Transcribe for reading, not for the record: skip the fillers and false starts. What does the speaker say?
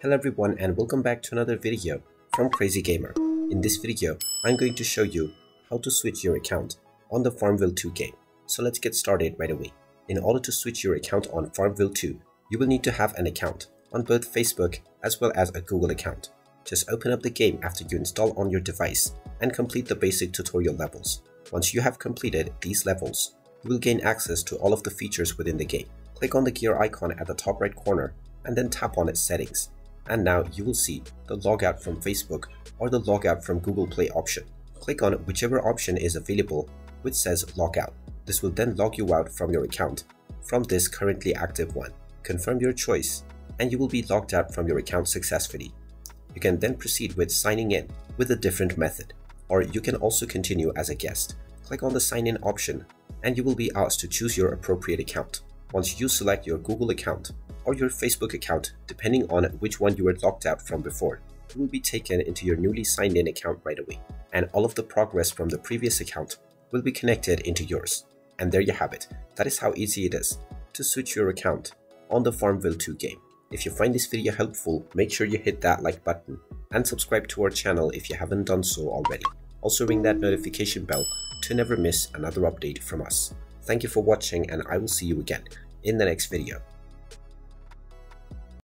Hello everyone and welcome back to another video from Crazy Gamer. In this video, I'm going to show you how to switch your account on the Farmville 2 game. So let's get started right away. In order to switch your account on Farmville 2, you will need to have an account on both Facebook as well as a Google account. Just open up the game after you install on your device and complete the basic tutorial levels. Once you have completed these levels, you will gain access to all of the features within the game. Click on the gear icon at the top right corner and then tap on its settings. And now you will see the logout from Facebook or the logout from Google Play option. Click on whichever option is available which says logout. This will then log you out from your account from this currently active one. Confirm your choice and you will be logged out from your account successfully. You can then proceed with signing in with a different method, or you can also continue as a guest. Click on the sign in option and you will be asked to choose your appropriate account. Once you select your Google account or your Facebook account, depending on which one you were logged out from before, you will be taken into your newly signed in account right away, and all of the progress from the previous account will be connected into yours. And there you have it. That is how easy it is to switch your account on the Farmville 2 game. If you find this video helpful, make sure you hit that like button and subscribe to our channel if you haven't done so already. Also ring that notification bell to never miss another update from us. Thank you for watching and I will see you again in the next video.